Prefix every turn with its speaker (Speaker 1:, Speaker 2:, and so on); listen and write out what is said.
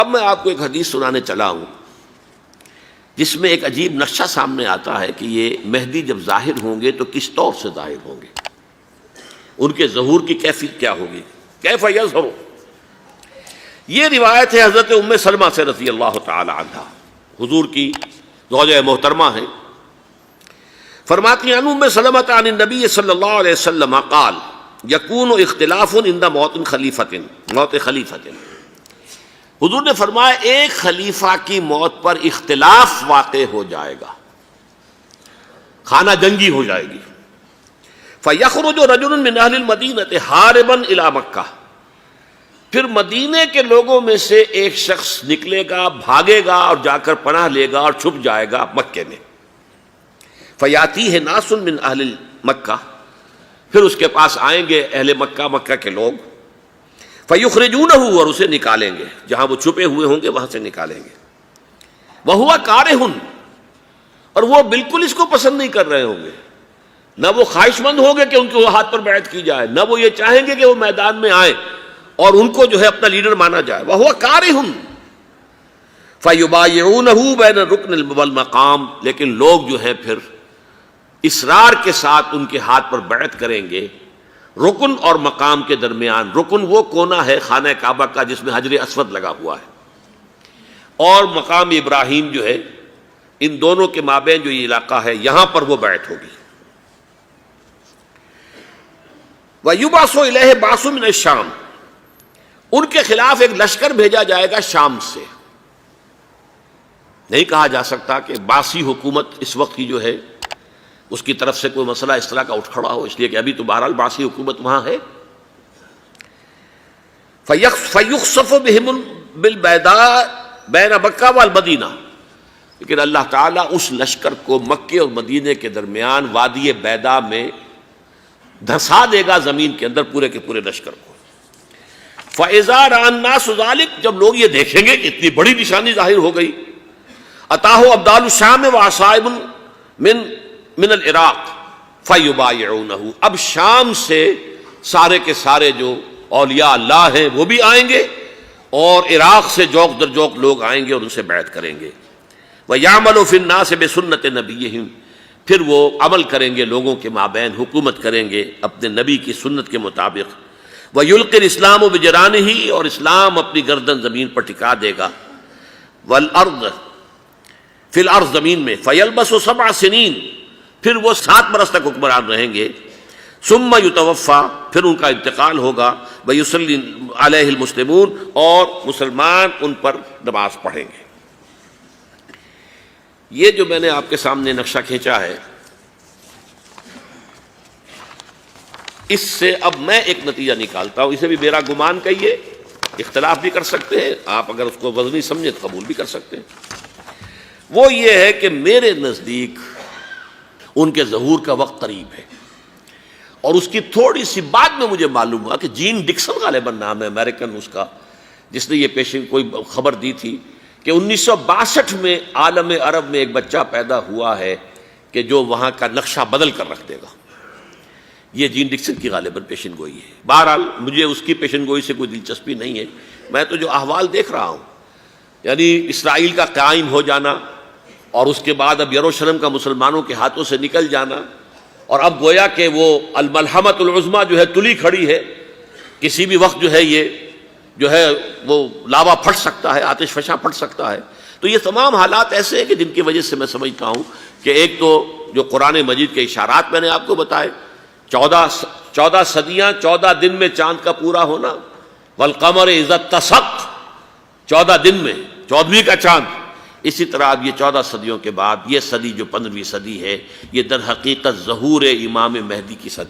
Speaker 1: اب میں آپ کو ایک حدیث سنانے چلا ہوں جس میں ایک عجیب نقشہ سامنے آتا ہے کہ یہ مہدی جب ظاہر ہوں گے تو کس طور سے ظاہر ہوں گے، ان کے ظہور کی کیفیت کیا ہوگی، کیف یظہر۔ یہ روایت ہے حضرت ام سلمہ سے رضی اللہ تعالی عنہا، حضور کی زوجہ محترمہ ہیں، فرماتی ہیں ام سلمہ عن النبی صلی اللہ علیہ وسلم قال یکون اختلاف عند موت خلیفۃ، موت خلیفۃ۔ حضور نے فرمایا ایک خلیفہ کی موت پر اختلاف واقع ہو جائے گا، خانہ جنگی ہو جائے گی۔ فَيَخْرُجُ رَجُلٌ مِّنْ أَهْلِ الْمَدِينَةِ حَارِبًا إِلَىٰ مکہ، پھر مدینے کے لوگوں میں سے ایک شخص نکلے گا، بھاگے گا اور جا کر پناہ لے گا اور چھپ جائے گا مکے میں۔ فَيَأْتِيهِ نَاسٌ مِّنْ أَهْلِ مکہ، پھر اس کے پاس آئیں گے اہل مکہ، مکہ کے لوگ، فَيُخْرِجُونَهُ، اور اسے نکالیں گے، جہاں وہ چھپے ہوئے ہوں گے وہاں سے نکالیں گے۔ وَهُوَ كَارِهٌ، اور وہ بالکل اس کو پسند نہیں کر رہے ہوں گے، نہ وہ خواہش مند ہوں گے کہ ان کے ہاتھ پر بیعت کی جائے، نہ وہ یہ چاہیں گے کہ وہ میدان میں آئیں اور ان کو جو ہے اپنا لیڈر مانا جائے۔ وَهُوَ كَارِهٌ فَيُبَايِعُونَهُ بَيْنَ الرُّكْنِ وَالْمَقَامِ، لیکن لوگ جو ہے پھر اصرار کے ساتھ ان کے ہاتھ پر بیعت کریں گے رکن اور مقام کے درمیان۔ رکن وہ کونا ہے خانہ کعبہ کا جس میں حجر اسود لگا ہوا ہے، اور مقام ابراہیم جو ہے، ان دونوں کے مابین جو یہ علاقہ ہے یہاں پر وہ بیعت ہوگی۔ وَيُبْعَثُ إِلَيْهِ بَعْثٌ مِّنَ الشَّامِ، ان کے خلاف ایک لشکر بھیجا جائے گا شام سے۔ نہیں کہا جا سکتا کہ باسی حکومت اس وقت کی جو ہے اس کی طرف سے کوئی مسئلہ اس طرح کا اٹھ کھڑا ہو، اس لیے کہ ابھی تو بہرحال باسی حکومت وہاں ہے۔ فَيُخْسَفُ بِهِمُ بِالْبَيْضَاءِ بَيْنَ مَکَّہ وَالْمَدِینَہ، لیکن اللہ تعالیٰ اس لشکر کو مکے اور مدینے کے درمیان وادی بیضاء میں دھسا دے گا، زمین کے اندر پورے کے پورے لشکر کو۔ فَإِذَا رَأَى النَّاسُ ذَلِكَ، جب لوگ یہ دیکھیں گے کہ اتنی بڑی نشانی ظاہر ہو گئی، أَتَاهُ أَبْدَالُ الشَّامِ وَعَصَائِبٌ من العراق فَيُبَايِعُونَهُ، اب شام سے سارے کے سارے جو اولیاء اللہ ہیں وہ بھی آئیں گے، اور عراق سے جوق در جوق لوگ آئیں گے اور ان سے بیعت کریں گے۔ وَيَعْمَلُ فِي النَّاسِ بِسُنَّةِ نَبِيِّهِمْ، پھر وہ عمل کریں گے لوگوں کے مابین، حکومت کریں گے اپنے نبی کی سنت کے مطابق۔ وَيُلْقِي الْإِسْلَامُ بِجَرَانِهِ، اور اسلام اپنی گردن زمین پر ٹکا دے گا۔ وَالْأَرْضِ فِي الْأَرْضِ، زمین میں۔ فَيَلْبَسُ 7 سنین، پھر وہ 7 برس تک حکمران رہیں گے۔ ثُمَّ يُتَوَفَّى، پھر ان کا انتقال ہوگا۔ وَيُصَلِّي عَلَيْهِ الْمُسْلِمُونَ، اور مسلمان ان پر نماز پڑھیں گے۔ یہ جو میں نے آپ کے سامنے نقشہ کھینچا ہے، اس سے اب میں ایک نتیجہ نکالتا ہوں، اسے بھی میرا گمان کہیے، اختلاف بھی کر سکتے ہیں آپ، اگر اس کو وزنی سمجھے تو قبول بھی کر سکتے ہیں۔ وہ یہ ہے کہ میرے نزدیک ان کے ظہور کا وقت قریب ہے، اور اس کی تھوڑی سی بعد میں مجھے معلوم ہوا کہ جین ڈکسن غالباً نام ہے امریکن اس کا، جس نے یہ پیشن کوئی خبر دی تھی کہ 1962 میں عالم عرب میں ایک بچہ پیدا ہوا ہے کہ جو وہاں کا نقشہ بدل کر رکھ دے گا۔ یہ جین ڈکسن کی غالباً پیشن گوئی ہے۔ بہرحال مجھے اس کی پیشن گوئی سے کوئی دلچسپی نہیں ہے، میں تو جو احوال دیکھ رہا ہوں، یعنی اسرائیل کا قائم ہو جانا، اور اس کے بعد اب یروشلم کا مسلمانوں کے ہاتھوں سے نکل جانا، اور اب گویا کہ وہ الملحمۃ العظمیٰ جو ہے تلی کھڑی ہے، کسی بھی وقت جو ہے یہ جو ہے وہ لاوا پھٹ سکتا ہے، آتش فشاں پھٹ سکتا ہے۔ تو یہ تمام حالات ایسے ہیں کہ جن کی وجہ سے میں سمجھتا ہوں کہ ایک تو جو قرآن مجید کے اشارات میں نے آپ کو بتائے، 14 صدیاں، 14 دن میں چاند کا پورا ہونا، والقمر اذا اتسق، 14 دن میں 14ویں کا چاند۔ اسی طرح اب یہ 14 صدیوں کے بعد یہ صدی جو 15ویں صدی ہے، یہ در حقیقت ظہور امام مہدی کی صدی